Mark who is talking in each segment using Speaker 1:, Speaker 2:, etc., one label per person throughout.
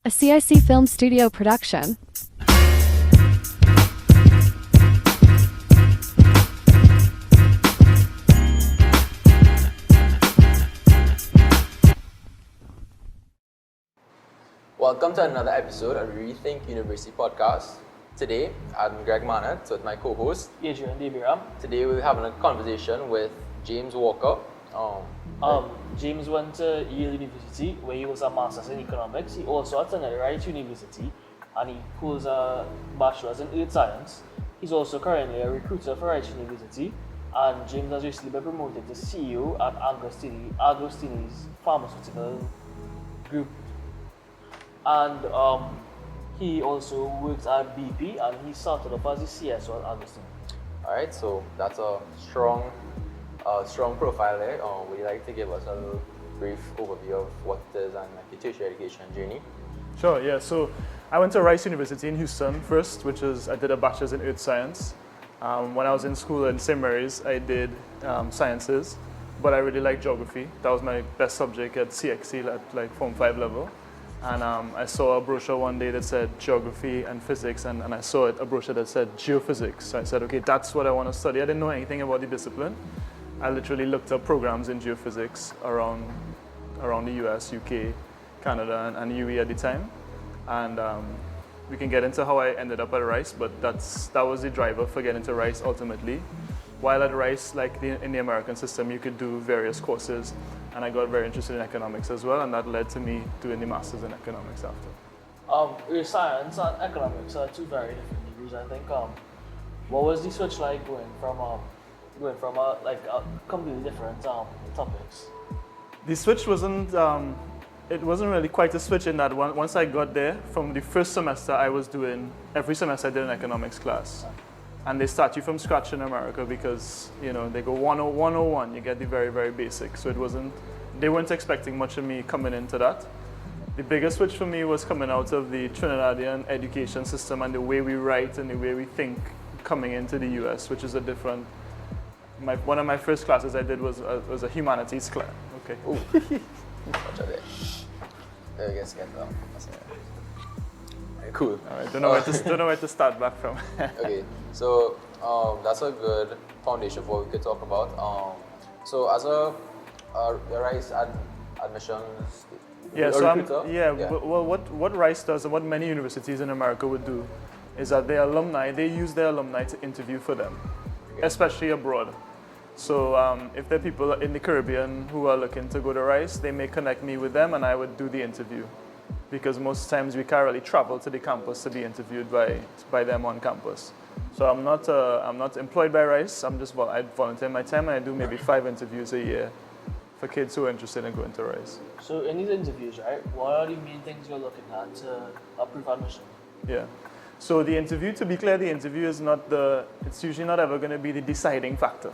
Speaker 1: a CIC film studio production.
Speaker 2: Welcome to another episode of Rethink University podcast. Today, I'm Greg Manat with my co-host
Speaker 3: Adrian Debiram.
Speaker 2: Today we're having a conversation with James Walker.
Speaker 3: James went to Yale University where he was a master's in economics. He also attended Rice University and he holds a bachelor's in earth science. He's also currently a recruiter for Rice University, and James has recently been promoted to CEO at Agostini's pharmaceutical group. And he also works at BP and he started off as a CSO at Agostini.
Speaker 2: Alright, so that's a strong profile there. Would you like to give us a little brief overview of what it is and like your tertiary education journey?
Speaker 4: Sure, yeah. So I went to Rice University in Houston first, I did a bachelor's in earth science. When I was in school in St.Mary's, I did sciences, but I really liked geography. That was my best subject at CXC at like Form 5 level. And I saw a brochure one day that said geography and physics, and I saw a brochure that said geophysics. So I said, okay, that's what I want to study. I didn't know anything about the discipline. I literally looked up programs in geophysics around the US, UK, Canada, and UE at the time. And we can get into how I ended up at Rice, but that was the driver for getting to Rice ultimately. While at Rice, in the American system, you could do various courses, and I got very interested in economics as well, and that led to me doing the master's in economics after.
Speaker 3: Earth science and economics are two very different degrees. I think. What was the switch like going from a completely different topics?
Speaker 4: The switch wasn't. It wasn't really quite a switch in that once I got there, from the first semester, every semester I did an economics class. And they start you from scratch in America because, they go 101, you get the very, very basic. So they weren't expecting much of me coming into that. The biggest switch for me was coming out of the Trinidadian education system and the way we write and the way we think coming into the US, which is a different. One of my first classes I did was a humanities class. Okay.
Speaker 2: Ooh. Watch out there. There we go. Cool.
Speaker 4: All right. Don't know where to start back from.
Speaker 2: Okay. So that's a good foundation for what we could talk about. So as a Rice admissions recruiter?
Speaker 4: Well, what Rice does and what many universities in America would do is that their alumni, they use their alumni to interview for them, especially abroad. So if there are people in the Caribbean who are looking to go to Rice, they may connect me with them and I would do the interview. Because most times we can't really travel to the campus to be interviewed by them on campus. So I'm not employed by Rice. I volunteer my time and I do maybe 5 interviews a year for kids who are interested in going to Rice.
Speaker 3: So in these interviews, right, what are the main things you're looking at to approve admission?
Speaker 4: Yeah. So the interview, to be clear, the interview is it's usually not ever going to be the deciding factor.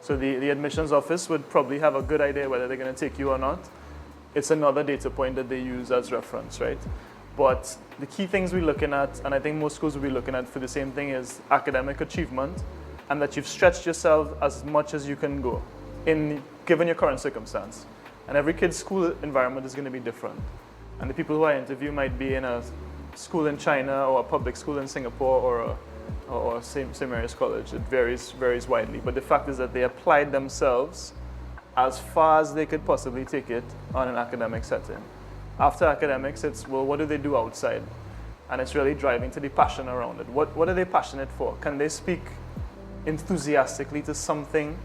Speaker 4: So the admissions office would probably have a good idea whether they're going to take you or not. It's another data point that they use as reference, right? But the key things we're looking at, and I think most schools will be looking at for the same thing, is academic achievement and that you've stretched yourself as much as you can go given your current circumstance. And every kid's school environment is going to be different. And the people who I interview might be in a school in China or a public school in Singapore or St.Mary's College. It varies widely. But the fact is that they applied themselves as far as they could possibly take it on an academic setting. After academics, it's, well, what do they do outside? And it's really driving to the passion around it. What are they passionate for? Can they speak enthusiastically to something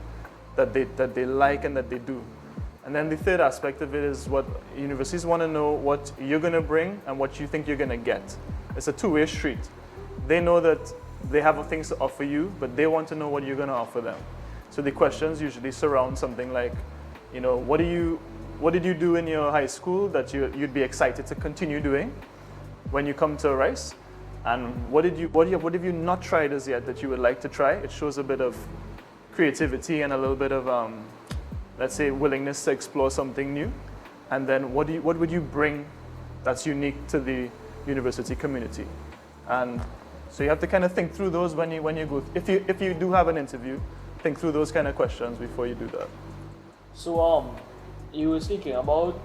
Speaker 4: that they like and that they do? And then the third aspect of it is what universities want to know what you're going to bring and what you think you're going to get. It's a two-way street. They know that they have things to offer you, but they want to know what you're going to offer them. So the questions usually surround something like, what did you do in your high school that you'd be excited to continue doing when you come to Rice? And what have you not tried as yet that you would like to try? It shows a bit of creativity and a little bit of, let's say, willingness to explore something new. And then what would you bring that's unique to the university community? And so you have to kind of think through those when you go. If you do have an interview, think through those kind of questions before you do that.
Speaker 3: So you were speaking about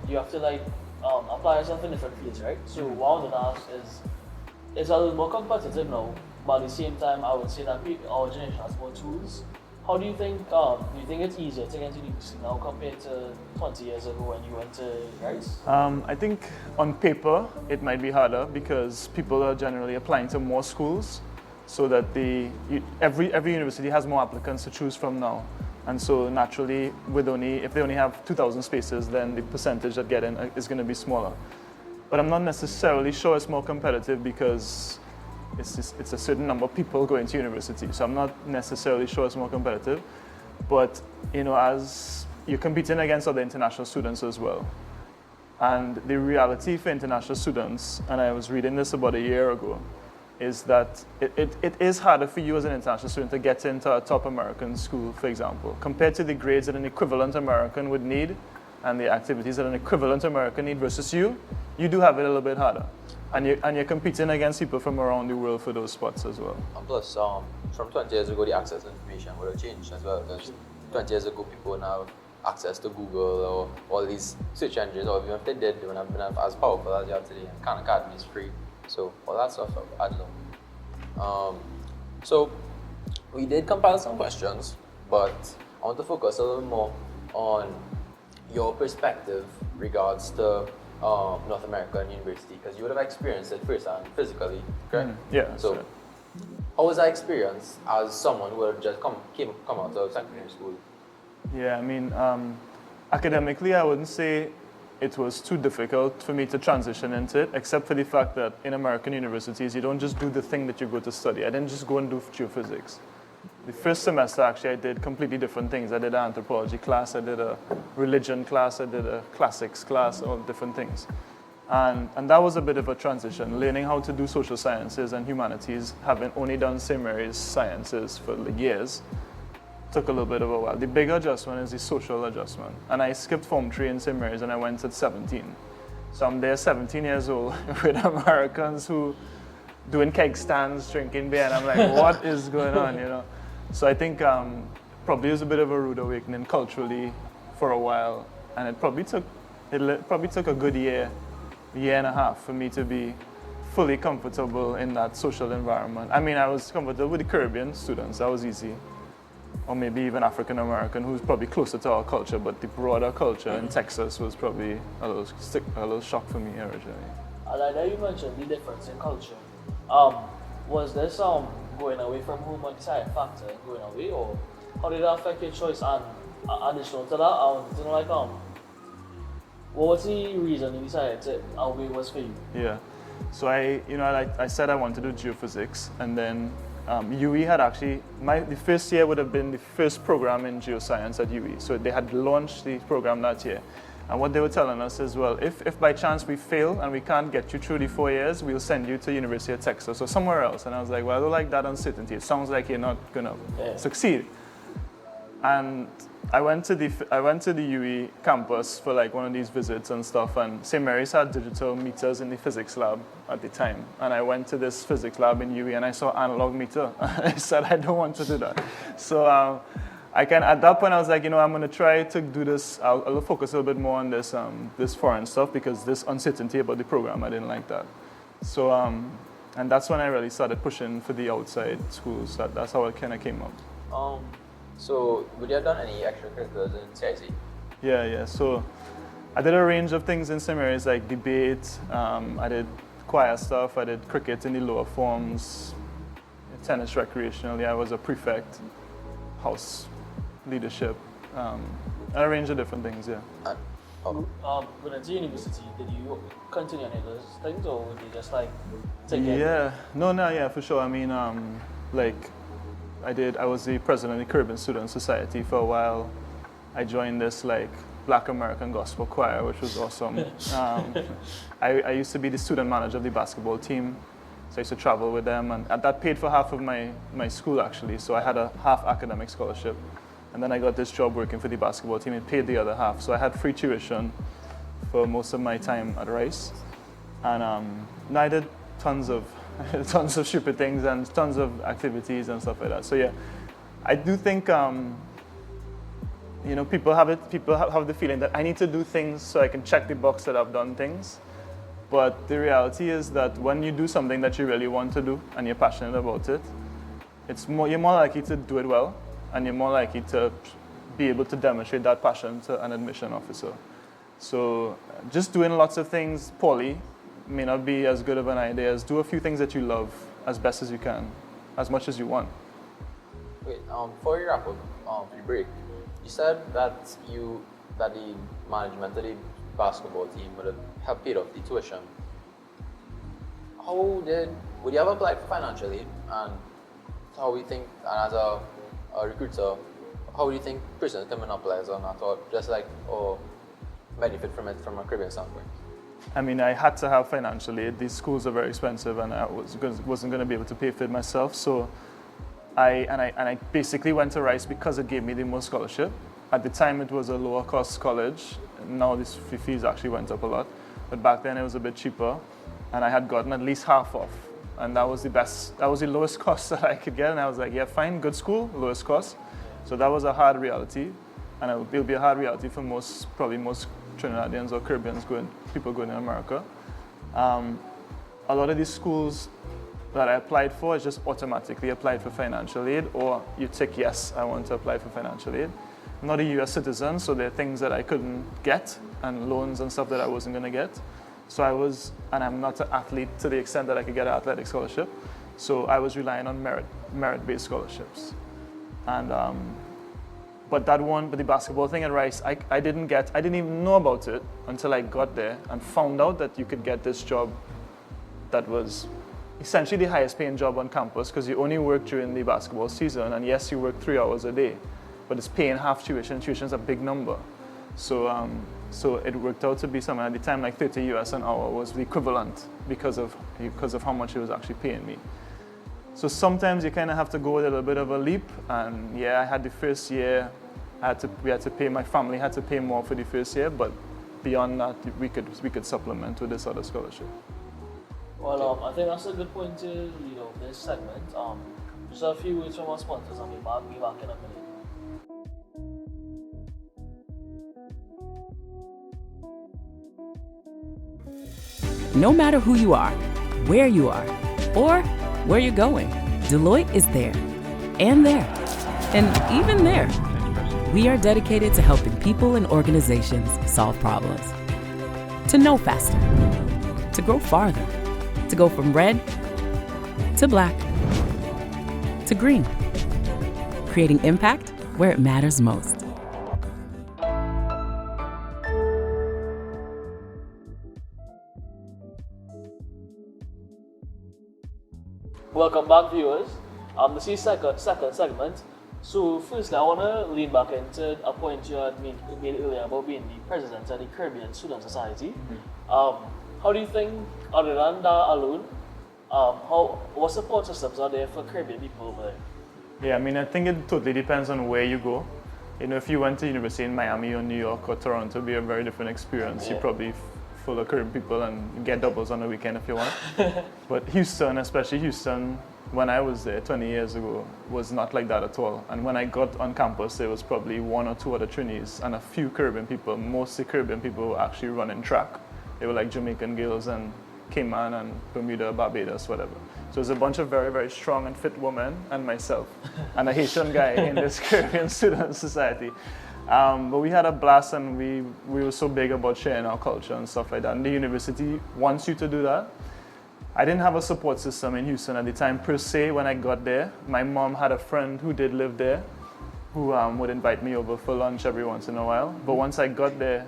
Speaker 3: you have to apply yourself in different fields, right? So what I wanted to ask is, it's a little more competitive now, but at the same time, I would say that our generation has more tools. How do you think it's easier to get into university now compared to 20 years ago when you went to Rice?
Speaker 4: I think on paper it might be harder because people are generally applying to more schools, so that every university has more applicants to choose from now. And so naturally, if they only have 2,000 spaces, then the percentage that get in is going to be smaller. But I'm not necessarily sure it's more competitive because it's a certain number of people going to university. So I'm not necessarily sure it's more competitive. But as you're competing against other international students as well. And the reality for international students, and I was reading this about a year ago, is that it is harder for you as an international student to get into a top American school, for example, compared to the grades that an equivalent American would need and the activities that an equivalent American need versus you do have it a little bit harder. And you're competing against people from around the world for those spots as well.
Speaker 2: And plus, from 20 years ago, the access to information would have changed as well. Because 20 years ago, people don't have access to Google or all these search engines, or even if they did, they wouldn't have been as powerful as they are today. And Khan Academy is free. So all that stuff adds up. So we did compile some questions, but I want to focus a little more on your perspective regards to North American University, because you would have experienced it firsthand physically, correct?
Speaker 4: Yeah.
Speaker 2: So
Speaker 4: right.
Speaker 2: how was that experience as someone who had just come out of secondary school?
Speaker 4: Yeah, I mean, academically, I wouldn't say it was too difficult for me to transition into it, except for the fact that in American universities, you don't just do the thing that you go to study. I didn't just go and do geophysics. The first semester, actually, I did completely different things. I did an anthropology class, I did a religion class, I did a classics class, all different things. And that was a bit of a transition, learning how to do social sciences and humanities, having only done St. Mary's sciences for years. Took a little bit of a while. The bigger adjustment is the social adjustment. And I skipped Form 3 in St. Mary's and I went at 17. So I'm there 17 years old with Americans who doing keg stands, drinking beer, and I'm like, what is going on, So I think probably it was a bit of a rude awakening culturally for a while. And it probably took a good year and a half for me to be fully comfortable in that social environment. I mean, I was comfortable with the Caribbean students, that was easy. Or maybe even African American, who's probably closer to our culture, but the broader culture in Texas was probably a little shock for me originally.
Speaker 3: I like that you mentioned the difference in culture. Was this going away from home a deciding factor in going away, or how did that affect your choice? And additional to that, I wanted to know, what was the reason you decided to away was for you?
Speaker 4: Yeah, so I said I wanted to do geophysics, and then UE had actually, the first year would have been the first program in geoscience at UE. So they had launched the program that year. And what they were telling us is, well, if by chance we fail and we can't get you through the 4 years, we'll send you to University of Texas or somewhere else. And I was like, well, I don't like that uncertainty. It sounds like you're not going to succeed. And I went to the UE campus for like one of these visits and stuff, and St. Mary's had digital meters in the physics lab at the time. And I went to this physics lab in UE and I saw analog meter. I said, I don't want to do that. So at that point I was like, I'm going to try to do this. I'll focus a little bit more on this foreign stuff, because this uncertainty about the program, I didn't like that. So, and that's when I really started pushing for the outside schools. That's how it kind of came up.
Speaker 2: So, would you have done any extracurriculars in CIC?
Speaker 4: Yeah. So, I did a range of things in St. Mary's, like debate. I did choir stuff. I did cricket in the lower forms, tennis recreationally. I was a prefect, house leadership, a range of different things. Yeah.
Speaker 3: When at university, did you continue any of those things, or would you just like take it?
Speaker 4: Yeah, for sure. I mean, I was the president of the Caribbean Student Society for a while. I joined this Black American Gospel Choir, which was awesome. I used to be the student manager of the basketball team, so I used to travel with them, and that paid for half of my school actually. So I had a half academic scholarship, and then I got this job working for the basketball team. It paid the other half, so I had free tuition for most of my time at Rice, and I did tons of stupid things and tons of activities and stuff like that. So yeah, I do think people have the feeling that I need to do things so I can check the box that I've done things. But the reality is that when you do something that you really want to do and you're passionate about it, you're more likely to do it well, and you're more likely to be able to demonstrate that passion to an admission officer. So just doing lots of things poorly may not be as good of an idea as do a few things that you love as best as you can, as much as you want.
Speaker 2: Wait, before we wrap up, for the break, you said that the management of the basketball team would have paid off the tuition. Would you have applied for financial aid? And how do you think, and as a recruiter, how do you think prisons can monopolize on that, or just or benefit from it from a Caribbean standpoint?
Speaker 4: I mean, I had to have financial aid. These schools are very expensive, and I wasn't going to be able to pay for it myself. So I basically went to Rice because it gave me the most scholarship. At the time, it was a lower cost college. Now this fees actually went up a lot, but back then it was a bit cheaper, and I had gotten at least half off, and that was the lowest cost that I could get. And I was like, yeah, fine, good school, lowest cost. So that was a hard reality, and it'll be a hard reality for probably most Trinidadians or Caribbeans people going to America. A lot of these schools that I applied for is just automatically applied for financial aid, or you tick yes, I want to apply for financial aid. I'm not a US citizen, so there are things that I couldn't get, and loans and stuff that I wasn't going to get. So and I'm not an athlete to the extent that I could get an athletic scholarship. So I was relying on merit-based scholarships. And but the basketball thing at Rice, I didn't even know about it until I got there and found out that you could get this job that was essentially the highest paying job on campus, because you only work during the basketball season, and yes, you work 3 hours a day, but it's paying half tuition. Tuition's a big number. So it worked out to be something at the time like $30 US an hour was the equivalent because of how much it was actually paying me. So sometimes you kind of have to go with a little bit of a leap, and yeah, I had the first year, my family had to pay more for the first year, but beyond that, we could supplement with this other scholarship.
Speaker 3: Well, I think that's a good point to lead off this segment. Just a few words from our sponsors, and we'll be back in a minute.
Speaker 5: No matter who you are, where you are, or where you're going, Deloitte is there, and there, and even there. We are dedicated to helping people and organizations solve problems, to know faster, to grow farther, to go from red to black to green, creating impact where it matters most.
Speaker 3: Welcome back, viewers. This is second segment. So firstly, I want to lean back into a point you had made earlier about being the president of the Caribbean Student Society. How do you think, other than that alone, what support systems are there for Caribbean people over there?
Speaker 4: Yeah, I mean, I think it totally depends on where you go. If you went to university in Miami or New York or Toronto, it'd be a very different experience.
Speaker 3: Yeah.
Speaker 4: You're probably full of Caribbean people and get doubles on the weekend if you want. But Houston, especially Houston, when I was there 20 years ago, was not like that at all. And when I got on campus, there was probably 1 or 2 other Trinis and a few Caribbean people. Mostly Caribbean people were actually running track. They were like Jamaican girls and Cayman and Bermuda, Barbados, whatever. So it was a bunch of very, very strong and fit women and myself and a Haitian guy in this Caribbean Student Society. But we had a blast, and we were so big about sharing our culture and stuff like that. And the university wants you to do that. I didn't have a support system in Houston at the time per se when I got there. My mom had a friend who did live there who would invite me over for lunch every once in a while. But once I got there,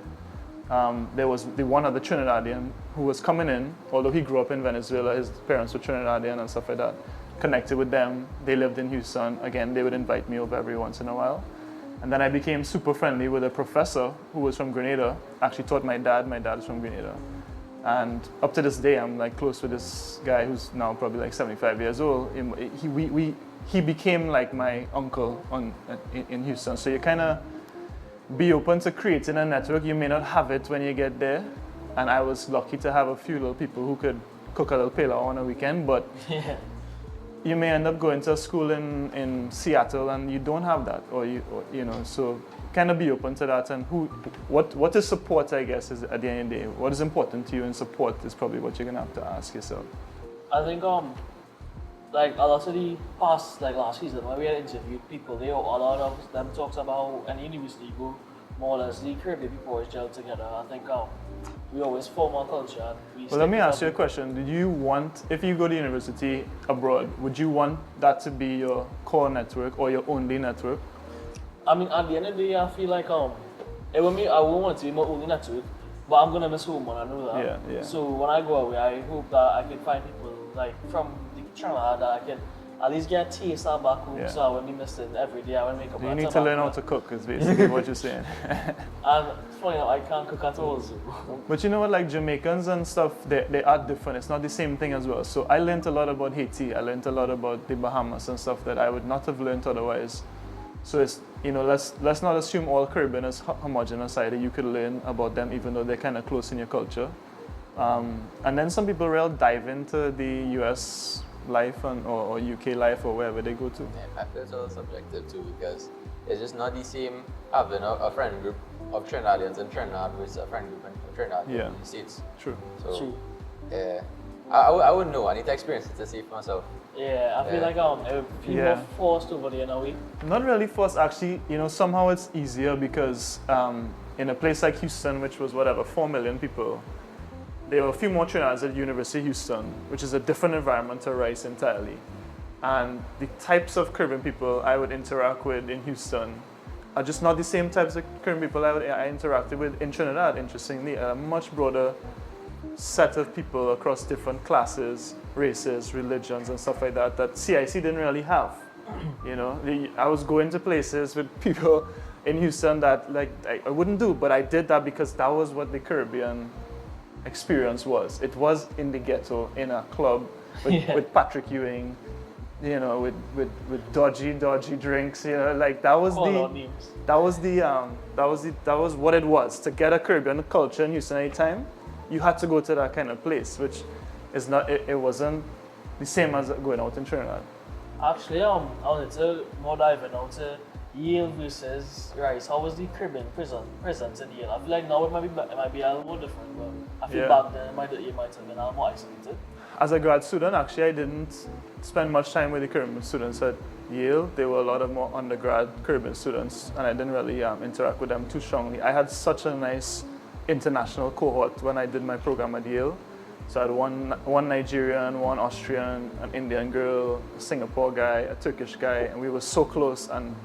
Speaker 4: there was one other Trinidadian who was coming in, although he grew up in Venezuela, his parents were Trinidadian and stuff like that. Connected with them, they lived in Houston. Again, they would invite me over every once in a while. And then I became super friendly with a professor who was from Grenada, actually taught my dad is from Grenada. And up to this day, I'm like close with this guy who's now probably like 75 years old. He became like my uncle in Houston. So you kind of be open to creating a network. You may not have it when you get there. And I was lucky to have a few little people who could cook a little pilau on a weekend, but
Speaker 3: Yeah.
Speaker 4: you may end up going to a school in Seattle and you don't have that, so kind of be open to that. And what is support, I guess, is at the end of the day. What is important to you in support is probably what you're gonna have to ask yourself.
Speaker 3: I think like a lot of the past, like last season when we had interviewed people, a lot of them talked about any university you go, more or less the Caribbean people always gel together. I think we always form our culture. And
Speaker 4: Well, let me ask you a question. Did you want, if you go to university abroad, would you want that to be your core network or your only network?
Speaker 3: I mean, at the end of the day, I feel like I won't want to be my only network, but I'm gonna miss home when I know that.
Speaker 4: Yeah.
Speaker 3: So when I go away, I hope that I can find people like from the Trinidad that I can at least get a taste of back home, so I won't be missing every day. I will make a
Speaker 4: You need to learn how to cook, is basically what you're saying.
Speaker 3: And funny enough, I can't cook at all. So.
Speaker 4: But you know what, like Jamaicans and stuff, they are different. It's not the same thing as well. So I learned a lot about Haiti. I learned a lot about the Bahamas and stuff that I would not have learned otherwise. So it's, let's not assume all Caribbean is homogenous either. You could learn about them even though they're kind of close in your culture. And then some people really dive into the US life or UK life or wherever they go to.
Speaker 2: Yeah, I feel it's all subjective too because it's just not the same having a friend group of Trinidadians in Trinidad versus a friend group in Trinidad in the States.
Speaker 4: True.
Speaker 2: So,
Speaker 3: True.
Speaker 2: Yeah, I wouldn't know. I need to experience it to see for myself.
Speaker 3: Yeah, I feel like it would feel more forced over there in a way.
Speaker 4: Not really forced, actually. Somehow it's easier because in a place like Houston, which was 4 million people, there were a few more Trinidadians at University of Houston, which is a different environment to Rice entirely. And the types of Caribbean people I would interact with in Houston are just not the same types of Caribbean people I interacted with in Trinidad, interestingly. A much broader set of people across different classes, races, religions, and stuff like that CIC didn't really have. I was going to places with people in Houston that I wouldn't do, but I did that because that was what the Caribbean experience was. It was in the ghetto, in a club with Patrick Ewing, with dodgy drinks, that was what it was. To get a Caribbean culture in Houston any time, you had to go to that kind of place, which is not. It wasn't the same as going out in Trinidad.
Speaker 3: Actually, I wanted to more dive into Yale versus Rice. How was the Caribbean presence in Yale? I feel like now it might be a little more different, but I feel back then it might have been a little more isolated.
Speaker 4: As a grad student, actually, I didn't spend much time with the Caribbean students at Yale. There were a lot of more undergrad Caribbean students, and I didn't really interact with them too strongly. I had such a nice international cohort when I did my program at Yale. So I had one Nigerian, one Austrian, an Indian girl, a Singapore guy, a Turkish guy, and we were so close, and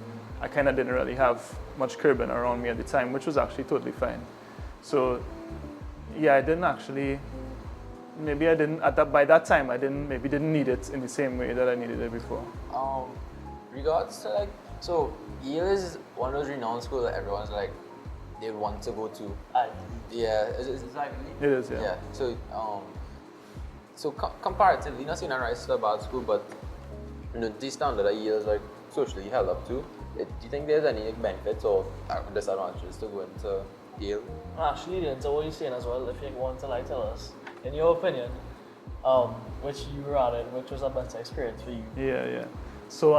Speaker 4: I kind of didn't really have much Caribbean around me at the time, which was actually totally fine. So yeah, I didn't actually, by that time, I didn't need it in the same way that I needed it before.
Speaker 2: Regards to so Yale is one of those renowned schools that everyone's they want to go to. Yeah, it's Ivy League.
Speaker 4: It is, yeah.
Speaker 2: Yeah. So comparatively, not saying that Rice is a bad school, but the standard that Yale is socially held up to. Do you think there's any benefits or disadvantages to going to Yale?
Speaker 3: Actually, into what you're saying as well, if you want to tell us, in your opinion, which you were at it, which was a better experience for you?
Speaker 4: Yeah. So,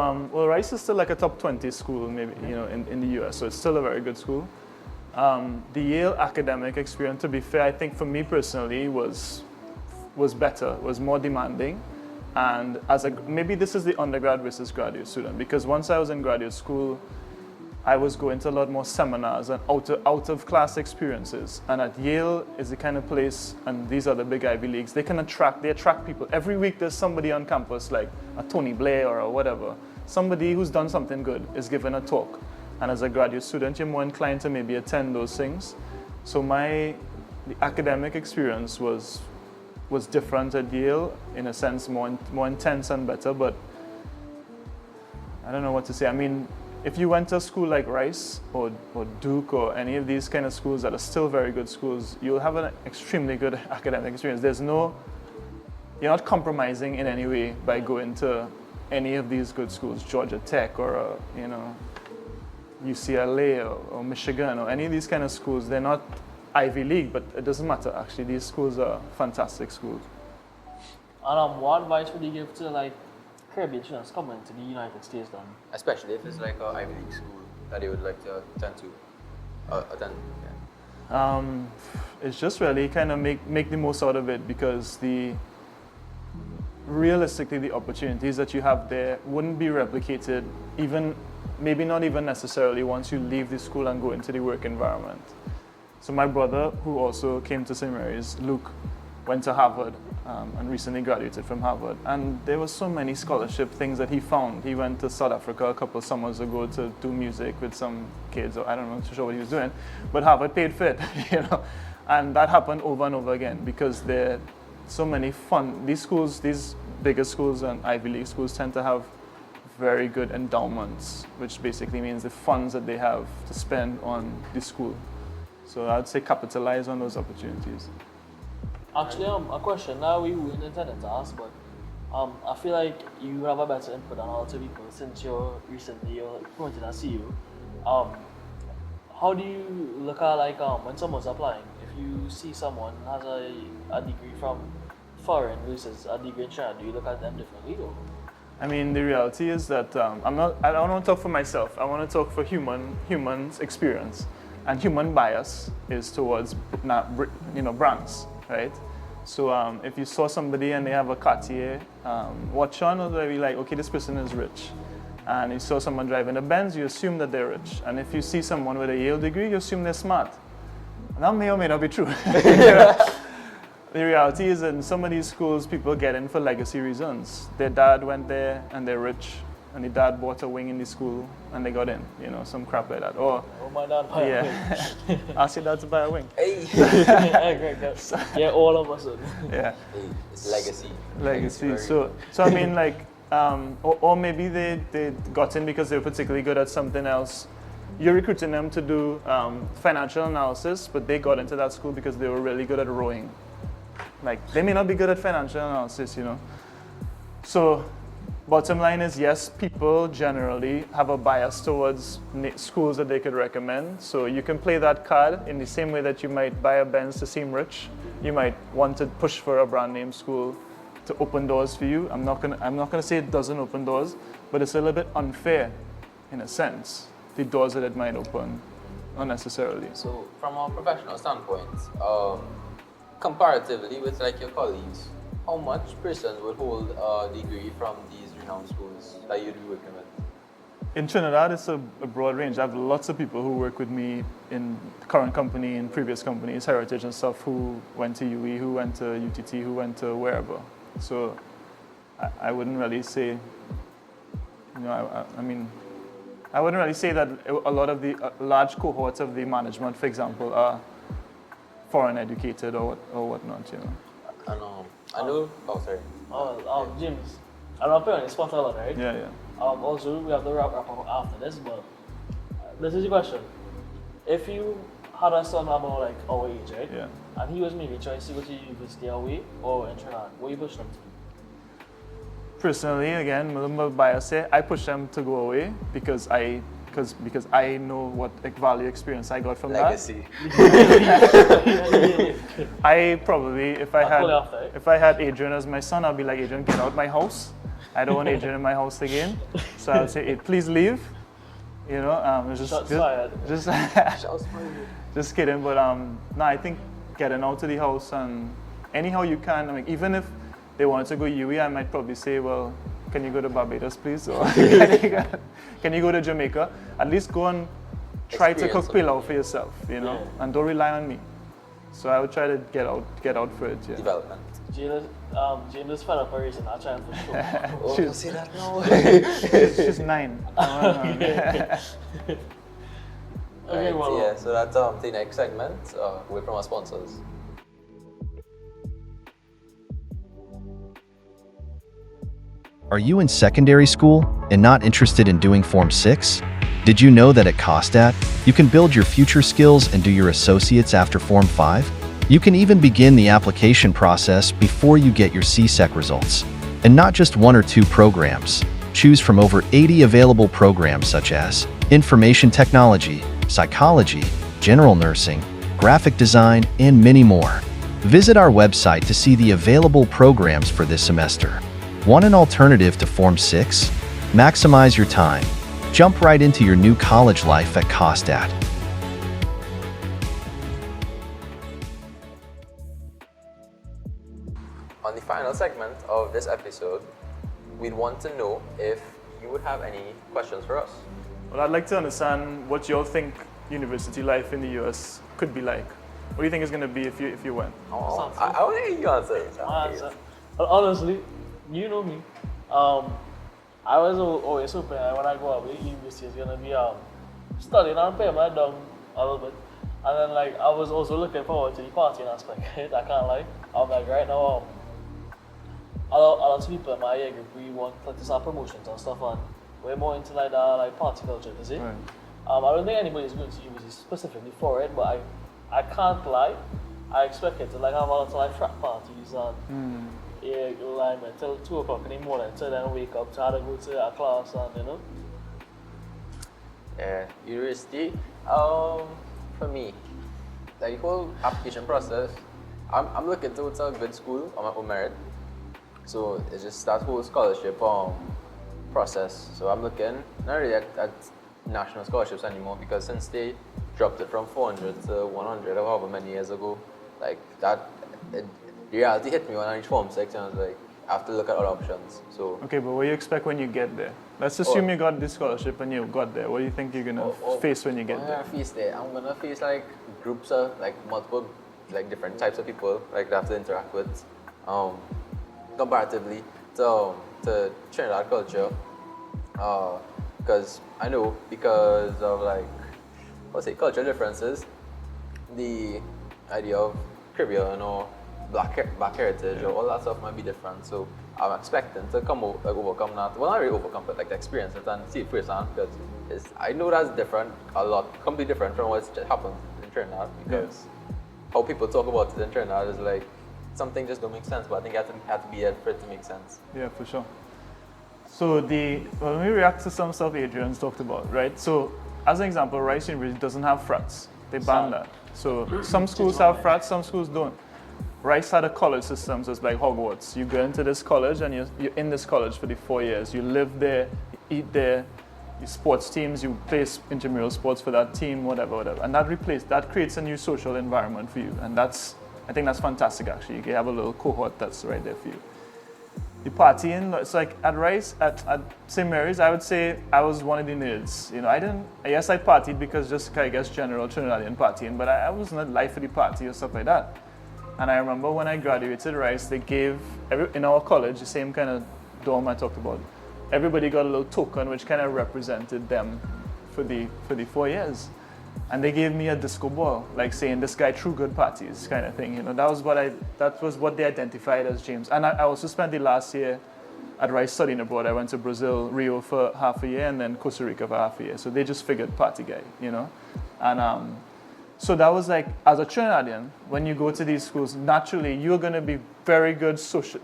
Speaker 4: Rice is still a top 20 school, maybe, in the US, so it's still a very good school. The Yale academic experience, to be fair, I think for me personally was better, was more demanding. And maybe this is the undergrad versus graduate student, because once I was in graduate school, I was going to a lot more seminars and out of class experiences. And at Yale is the kind of place, and these are the big Ivy Leagues, they attract people. Every week there's somebody on campus, like a Tony Blair or a whatever. Somebody who's done something good is giving a talk. And as a graduate student, you're more inclined to maybe attend those things. So the academic experience was different at Yale, in a sense, more intense and better, but I don't know what to say. I mean, if you went to a school like Rice or Duke or any of these kind of schools that are still very good schools, you'll have an extremely good academic experience. You're not compromising in any way by going to any of these good schools, Georgia Tech or UCLA or Michigan or any of these kind of schools. They're not Ivy League, but it doesn't matter actually. These schools are fantastic schools.
Speaker 3: And what advice would you give to Caribbean students coming to the United States then?
Speaker 2: Especially if it's like an Ivy League school that they would like to attend. Yeah.
Speaker 4: It's just really kind of make the most out of it, because realistically the opportunities that you have there wouldn't be replicated, even maybe not even necessarily once you leave the school and go into the work environment. So my brother, who also came to St. Mary's, Luke, went to Harvard and recently graduated from Harvard. And there were so many scholarship things that he found. He went to South Africa a couple of summers ago to do music with some kids, or I don't know, to show what he was doing. But Harvard paid for it, you know. And that happened over and over again, because there are so many these schools, these bigger schools and Ivy League schools tend to have very good endowments, which basically means the funds that they have to spend on the school. So I'd say capitalize on those opportunities.
Speaker 3: Actually, a question now we wouldn't intend to ask, but I feel like you have a better input than all two people since you're promoted as CEO. How do you look at like when someone's applying? If you see someone has a degree from foreign versus a degree in China, do you look at them differently? Or?
Speaker 4: I mean, the reality is that I don't want to talk for myself. I want to talk for humans' experience, and human bias is towards brands, right? So if you saw somebody and they have a Cartier watch on, or they'll be like, okay, this person is rich. And you saw someone driving a Benz, you assume that they're rich. And if you see someone with a Yale degree, you assume they're smart. And that may or may not be true. The reality is that in some of these schools, people get in for legacy reasons. Their dad went there and they're rich, and the dad bought a wing in the school and they got in, some crap like that. Or,
Speaker 3: my dad buy a wing.
Speaker 4: Ask your dad to buy a wing.
Speaker 2: Hey.
Speaker 3: Yeah, all of us.
Speaker 4: Yeah.
Speaker 2: Hey, it's legacy.
Speaker 4: Legacy. So I mean, like, or maybe they got in because they were particularly good at something else. You're recruiting them to do financial analysis, but they got into that school because they were really good at rowing. Like, they may not be good at financial analysis, So, bottom line is, yes, people generally have a bias towards schools that they could recommend. So you can play that card in the same way that you might buy a Benz to seem rich. You might want to push for a brand name school to open doors for you. I'm not gonna say it doesn't open doors, but it's a little bit unfair, in a sense, the doors that it might open unnecessarily.
Speaker 2: So from a professional standpoint, comparatively with like your colleagues, how much person would hold a degree from these renowned schools that you'd be working with?
Speaker 4: In Trinidad, it's a broad range. I have lots of people who work with me in the current company, in previous companies, Heritage and stuff, who went to UE, who went to UTT, who went to wherever. So I wouldn't really say, I wouldn't really say that a lot of the large cohorts of the management, for example, are foreign educated or whatnot,
Speaker 2: I know. Oh, sorry.
Speaker 3: James, I'm not putting on the spot a lot, right?
Speaker 4: Yeah.
Speaker 3: Also, we have to wrap up after this, but this is the question. If you had a son about like our age, right?
Speaker 4: Yeah.
Speaker 3: And he was maybe trying to go to university away or in Trinidad, what you push them to?
Speaker 4: Personally, again, my bias here, I push them to go away because I know what value experience I got from
Speaker 2: Legacy.
Speaker 4: that. I probably, if I had Adrian as my son, I'd be like, Adrian, get out my house. I don't want Adrian in my house again. So I would say, please leave. Just kidding. But no, I think getting out of the house and anyhow you can. I mean, even if they wanted to go UE, I might probably say, well, can you go to Barbados, please? Or can you go to Jamaica? At least go and try to cook pilau for yourself, and don't rely on me. So I would try to get out for it. Yeah.
Speaker 2: Development.
Speaker 3: James is fed up for racing, not trying for sure.
Speaker 2: Oh, you see that now?
Speaker 4: She's 9.
Speaker 3: Okay, well,
Speaker 2: yeah, so that's the next segment, away from our sponsors.
Speaker 6: Are you in secondary school and not interested in doing Form 6? Did you know that at COSTAT, you can build your future skills and do your associates after Form 5? You can even begin the application process before you get your CSEC results. And not just 1 or 2 programs. Choose from over 80 available programs such as Information Technology, Psychology, General Nursing, Graphic Design, and many more. Visit our website to see the available programs for this semester. Want an alternative to Form 6? Maximize your time. Jump right into your new college life at COSTAT.
Speaker 2: On the final segment of this episode, we'd want to know if you would have any questions for us.
Speaker 4: Well, I'd like to understand what you all think university life in the US could be like. What do you think it's going to be if you went?
Speaker 2: Oh, I want to hear you answer.
Speaker 3: My answer. But honestly, you know me. I was always hoping that when I go away, university is gonna be studying and paying my down a little bit. And then I was also looking forward to the partying aspect. I can't lie. I'm like right now, a lot of people in my age group, we want to start promotions and stuff, and we're more into party culture, you see.
Speaker 4: Right.
Speaker 3: I don't think anybody's going to university specifically for it, but I can't lie. I expect it to have a lot of frat parties and until 2 o'clock in the morning, so then wake up to have to go to a class and
Speaker 2: Yeah, university. For me, the whole application process, I'm looking towards a good school on my own merit. So it's just that whole scholarship process. So I'm looking not really at national scholarships anymore, because since they dropped it from 400 to 100 or however many years ago, the reality hit me when I reached Form 6, and I was like, I have to look at other options. So
Speaker 4: Okay, but what do you expect when you get there? Let's assume you got this scholarship and you got there. What do you think you're going to face when you get there?
Speaker 2: I'm gonna face groups of multiple different types of people that I have to interact with. Comparatively to Trinidad culture, because I know because of cultural differences, the idea of Caribbean or black heritage or all that stuff might be different. So I'm expecting to overcome that. Well, not really overcome, but experience it and see it firsthand, because I know that's different, completely different from what happens in Trinidad, because how people talk about it in Trinidad is something just don't make sense, but I think you have to be there for it to make sense.
Speaker 4: Yeah, for sure. So let me react to some stuff Adrian's talked about, right? So as an example, Rice University doesn't have frats. They banned that. So some schools have frats, some schools don't. Rice had a college system, so it's like Hogwarts. You go into this college and you're in this college for the 4 years. You live there, you eat there, you sports teams, you play intramural sports for that team, whatever. And that creates a new social environment for you. And I think that's fantastic actually. You can have a little cohort that's right there for you. The partying, it's at Rice, at St. Mary's, I would say I was one of the nerds. I partied because just general Trinidadian partying, but I was not life for the party or stuff like that. And I remember when I graduated Rice, they gave, in our college, the same kind of dorm I talked about, everybody got a little token which kind of represented them for the 4 years. And they gave me a disco ball, saying this guy threw good parties kind of thing. That was what they identified as James. And I also spent the last year at Rice studying abroad. I went to Brazil, Rio for half a year, and then Costa Rica for half a year. So they just figured party guy, And so that was as a Trinidadian, when you go to these schools, naturally you're going to be very good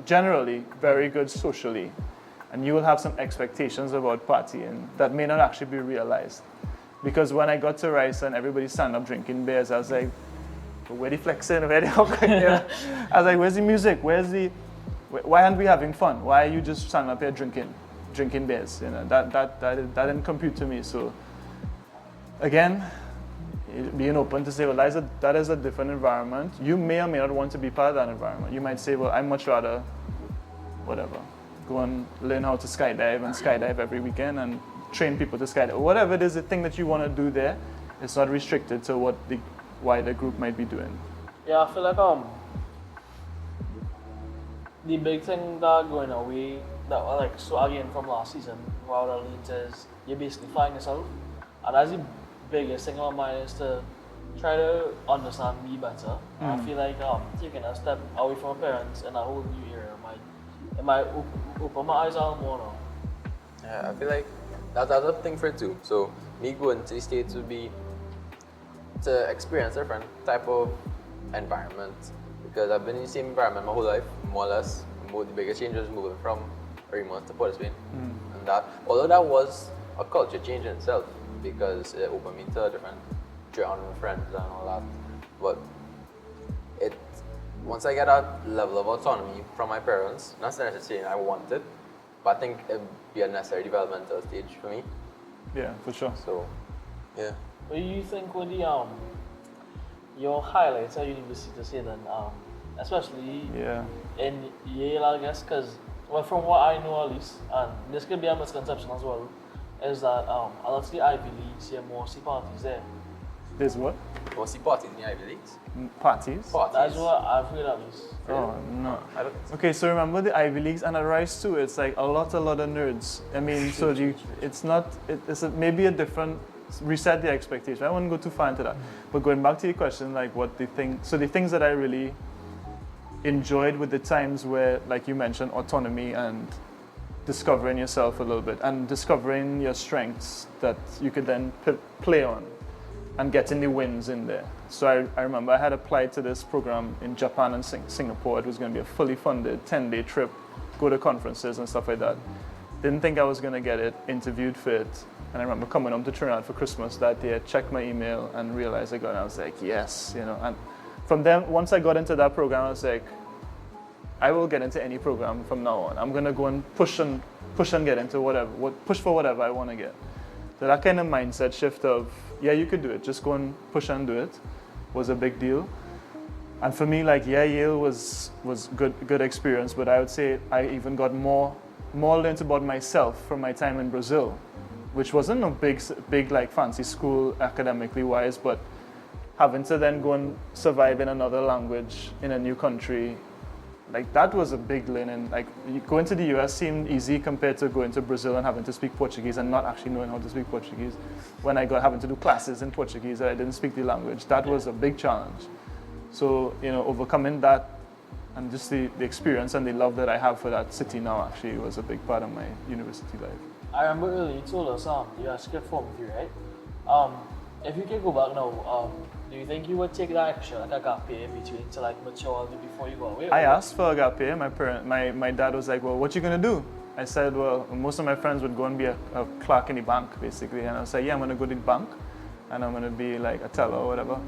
Speaker 4: generally very good socially, and you will have some expectations about partying that may not actually be realized. Because when I got to Rice and everybody stand up drinking beers, I was like, where the flexing? Where the I was like, where's the music? Why aren't we having fun? Why are you just standing up here drinking beers? That didn't compute to me. So again, being open to say, well, that is a different environment. You may or may not want to be part of that environment. You might say, well, I'd much rather, go and learn how to skydive and skydive every weekend and train people to skydive. Whatever it is, the thing that you want to do there, it's not restricted to what the wider group might be doing.
Speaker 3: Yeah, I feel the big thing that going away, so again from last season, what I learned is you basically find yourself, and that's the biggest thing on my mind is to try to understand me better. I feel taking a step away from my parents in a whole new area might open my eyes a lot more now.
Speaker 2: Yeah, I feel that's a thing for it too. So me going to the States would be to experience a different type of environment, because I've been in the same environment my whole life, more or less. The biggest change was moving from Remote to Port of Spain. And that, although that was a culture change in itself, because it opened me to a different genre of friends and all that, but once I get that level of autonomy from my parents, not necessarily saying I want it, but I think it would be a necessary developmental stage for me.
Speaker 4: Yeah, for sure.
Speaker 2: So, yeah.
Speaker 3: What do you think were the your highlights at university to say then, especially in Yale, I guess, because well, from what I know at least, and this could be a misconception as well, is that a lot of the Ivy Leagues, you have more C parties there.
Speaker 4: There's what?
Speaker 2: Or see parties in the Ivy Leagues?
Speaker 4: Parties?
Speaker 3: That's what I've heard at least.
Speaker 4: Oh, no.
Speaker 2: I don't
Speaker 4: Okay, so remember the Ivy Leagues and at Rice too, it's like a lot of nerds. I mean, so it's not, maybe a different, reset the expectation. I won't go too far into that. But going back to your question, like what the things that I really enjoyed with the times where, like you mentioned, autonomy and discovering yourself a little bit and discovering your strengths that you could then play on and getting the wins in there. So I remember I had applied to this program in Japan and Singapore. It was going to be a fully funded 10-day trip, go to conferences and stuff like that. Didn't think I was going to get it, interviewed for it. And I remember coming home to Trinidad for Christmas that day, I checked my email and realized I got it. And I was like, yes, you know. And from then, once I got into that program, I was like, I will get into any program from now on. I'm going to go and push and get into push for whatever I want to get. So that kind of mindset shift of, yeah, you could do it, just go and push and do it, was a big deal. And for me, like, yeah, Yale was good experience, but I would say I even got more learned about myself from my time in Brazil, which wasn't a big like fancy school academically wise, but having to then go and survive in another language in a new country, like that was a big learning. Like going to the US seemed easy compared to going to Brazil and having to speak Portuguese and not actually knowing how to speak Portuguese. When I got having to do classes in Portuguese, I didn't speak the language. That was a big challenge. So, you know, overcoming that and just the experience and the love that I have for that city now actually was a big part of my university life.
Speaker 3: I remember earlier you told us you had skip form 3, right? If you could go back now, do you think you would take that extra, like a gap year between to like mature a bit before you go away?
Speaker 4: I asked for a gap year. My dad was like, well, what you gonna do? I said, well, most of my friends would go and be a clerk in the bank, basically. And I was like, yeah, I'm gonna go to the bank and I'm gonna be like a teller or whatever.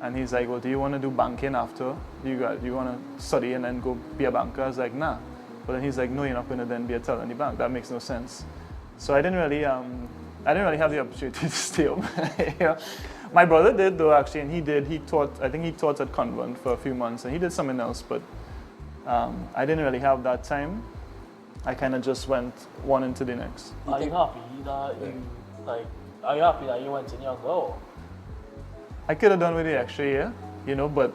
Speaker 4: And he's like, well, do you wanna do banking after? You wanna study and then go be a banker? I was like, nah. But then he's like, no, you're not gonna then be a teller in the bank. That makes no sense. So I didn't really have the opportunity to stay home. You know? My brother did though, actually, and he taught at Convent for a few months, and he did something else, but I didn't really have that time. I kind of just went one into the next.
Speaker 3: Are you happy that you went in your go?
Speaker 4: I could have done with the extra year, you know, but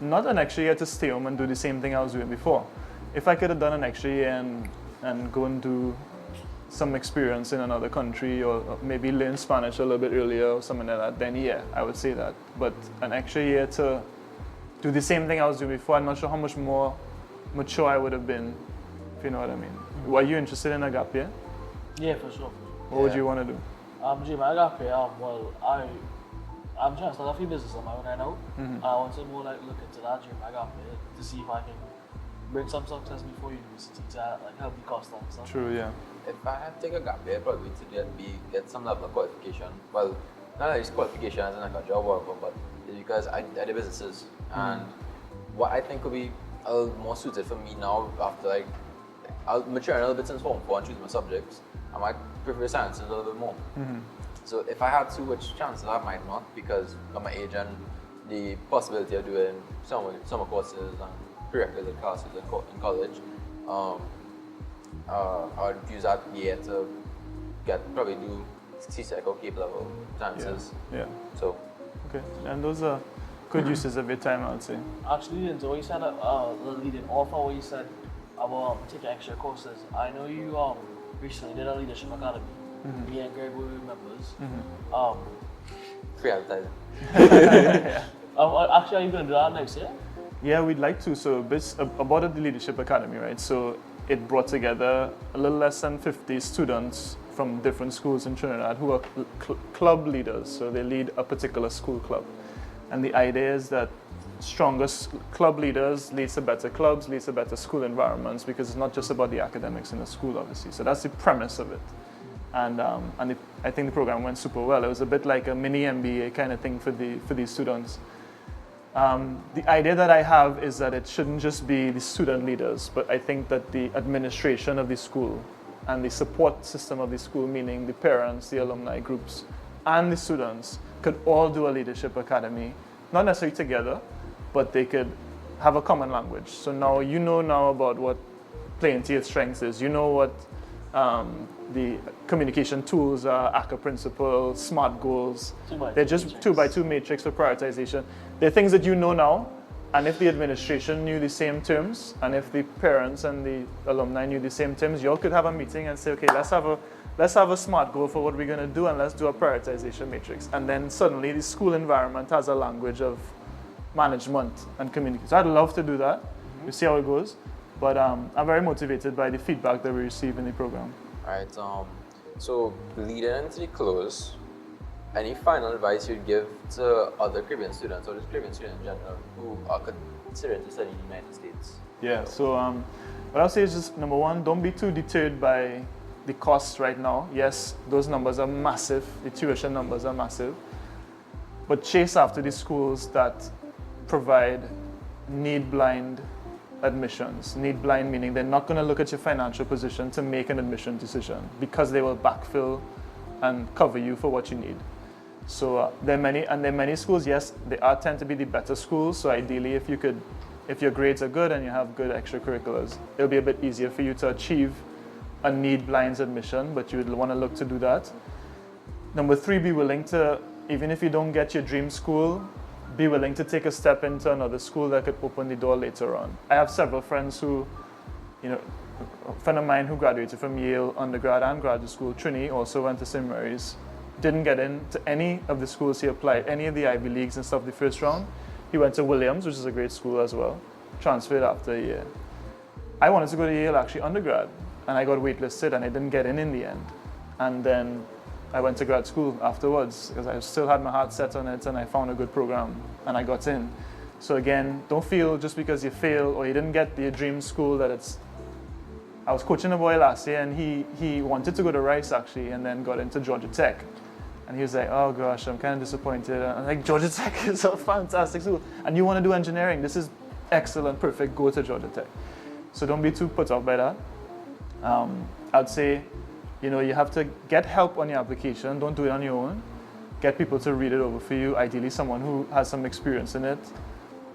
Speaker 4: not an extra year to stay home and do the same thing I was doing before. If I could have done an extra year and go and do some experience in another country or maybe learn Spanish a little bit earlier or something like that, then yeah, I would say that. But an extra year to do the same thing I was doing before, I'm not sure how much more mature I would have been, if you know what I mean. Mm-hmm. Were you interested in a gap year?
Speaker 3: Yeah, for sure.
Speaker 4: What would you want to do?
Speaker 3: Jim, I gap year, well, I'm trying to start a few businesses on my own right now. Mm-hmm. I want to more like look into that during my gap year to see if I can bring some success before university to like help the cost and stuff.
Speaker 4: True, yeah.
Speaker 2: If I had to take a gap year, probably to get some level of qualification. Well, not at least qualification as in like a job or whatever, but it's because I did businesses. And what I think would be a little more suited for me now after like, I'll mature a little bit since Form 4 and choose my subjects. I might prefer science a little bit more. Mm-hmm. So if I had to, which chances I might not because of my age and the possibility of doing summer courses and prerequisite classes in college, I would use that year to probably do CSEC or CAPE level chances.
Speaker 4: Yeah.
Speaker 2: So.
Speaker 4: Okay, and those are good uses of your time, I would say.
Speaker 3: Actually, so you said leading off of what you said about taking extra courses. I know you recently did a leadership academy. Mm-hmm. Me and Greg were members. Mm-hmm.
Speaker 2: Free advertising.
Speaker 3: Actually, are you going to do that next year?
Speaker 4: Yeah, we'd like to. So about the Leadership Academy, right? So it brought together a little less than 50 students from different schools in Trinidad who are club leaders. So they lead a particular school club. And the idea is that strongest club leaders leads to better clubs, leads to better school environments, because it's not just about the academics in the school, obviously. So that's the premise of it. And I think the program went super well. It was a bit like a mini MBA kind of thing for these students. The idea that I have is that it shouldn't just be the student leaders, but I think that the administration of the school and the support system of the school, meaning the parents, the alumni groups, and the students, could all do a leadership academy, not necessarily together, but they could have a common language. So now you know now about what playing to your strengths is. You know what the communication tools are, ACA principle, SMART goals. They're just 2x2 matrix for prioritization. They're things that you know now, and if the administration knew the same terms, and if the parents and the alumni knew the same terms, you all could have a meeting and say, okay, let's have a SMART goal for what we're going to do, and let's do a prioritization matrix. And then suddenly the school environment has a language of management and communication. So I'd love to do that. We'll see how it goes. But I'm very motivated by the feedback that we receive in the program.
Speaker 2: All right. So leading into the close, any final advice you'd give to other Caribbean students, or just Caribbean students in general, who are considering to study in the United States?
Speaker 4: Yeah. So what I'll say is just, number one, don't be too deterred by the costs right now. Yes, those numbers are massive. The tuition numbers are massive. But chase after the schools that provide need-blind admissions. Need-blind meaning they're not going to look at your financial position to make an admission decision, because they will backfill and cover you for what you need. So there are many schools. Yes, they tend to be the better schools. So ideally, if your grades are good and you have good extracurriculars, it'll be a bit easier for you to achieve a need-blind admission. But you would want to look to do that. Number three, be willing to, even if you don't get your dream school, be willing to take a step into another school that could open the door later on. I have several friends who, a friend of mine who graduated from Yale undergrad and graduate school, Trinity, also went to St. Mary's, didn't get into any of the schools he applied, any of the Ivy Leagues and stuff the first round. He went to Williams, which is a great school as well, transferred after a year. I wanted to go to Yale actually undergrad, and I got waitlisted and I didn't get in the end. And then I went to grad school afterwards because I still had my heart set on it, and I found a good program and I got in. So again, don't feel just because you fail or you didn't get your dream school that it's... I was coaching a boy last year, and he wanted to go to Rice actually, and then got into Georgia Tech. And he was like, oh gosh, I'm kind of disappointed. I'm like, Georgia Tech is a fantastic school. And you want to do engineering, this is excellent, perfect, go to Georgia Tech. So don't be too put off by that. I'd say, you have to get help on your application. Don't do it on your own. Get people to read it over for you, ideally someone who has some experience in it.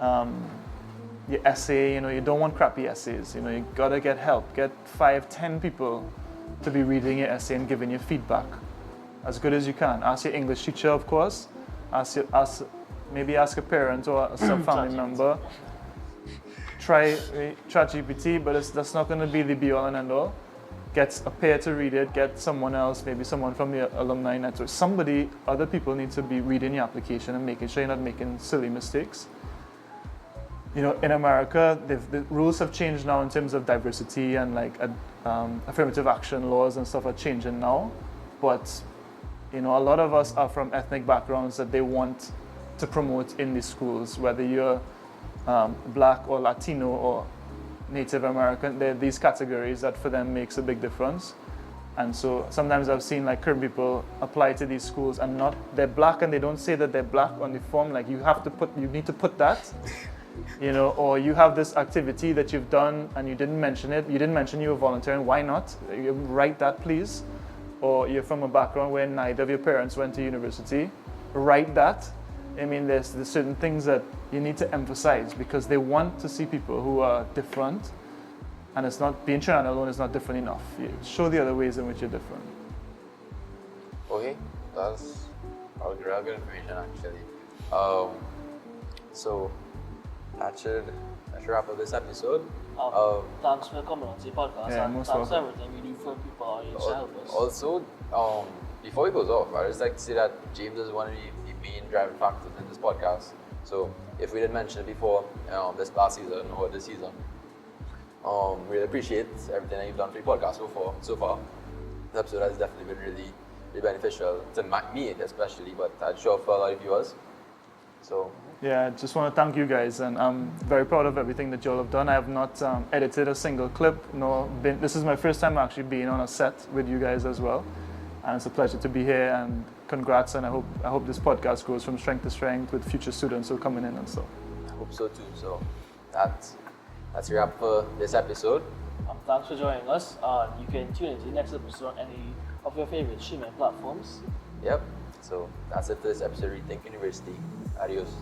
Speaker 4: Your essay, you don't want crappy essays. You gotta get help. Get 5-10 people to be reading your essay and giving you feedback as good as you can. Ask your English teacher, of course. Maybe ask a parent or some family member. Try ChatGPT, but that's not going to be the be-all and end-all. Get a peer to read it. Get someone else, maybe someone from the alumni network. Other people need to be reading your application and making sure you're not making silly mistakes. In America, the rules have changed now in terms of diversity, and affirmative action laws and stuff are changing now. But a lot of us are from ethnic backgrounds that they want to promote in the schools, whether you're Black or Latino or Native American. There are these categories that for them makes a big difference. And so sometimes I've seen Caribbean people apply to these schools and they're Black and they don't say that they're Black on the form. You need to put that. Or you have this activity that you've done and you didn't mention it. You didn't mention you were volunteering. Why not? You write that, please. Or you're from a background where neither of your parents went to university. Write that. There's certain things that you need to emphasize because they want to see people who are different. And it's not, being Trinidad alone is not different enough. You show the other ways in which you're different.
Speaker 2: Okay, that's real good information actually. So that should wrap up this episode.
Speaker 3: Thanks for coming on the podcast, and thanks for everything you do for people audience to help us.
Speaker 2: Also, before we goes off, I just like to say that James is one of the main driving factors in this podcast. So if we didn't mention it before, this last season or this season, really appreciate everything that you've done for the podcast so far. This episode has definitely been really, really beneficial to me especially, but I'm sure for a lot of viewers. So
Speaker 4: yeah, I just want to thank you guys, and I'm very proud of everything that y'all have done. I have not edited a single clip, this is my first time actually being on a set with you guys as well. And it's a pleasure to be here, and congrats, and I hope this podcast goes from strength to strength with future students who are coming in and so.
Speaker 2: hope so too. So that's a wrap for this episode.
Speaker 3: Thanks for joining us. You can tune into the next episode on any of your favorite streaming platforms.
Speaker 2: Yep. So that's it for this episode of Rethink University. Adios.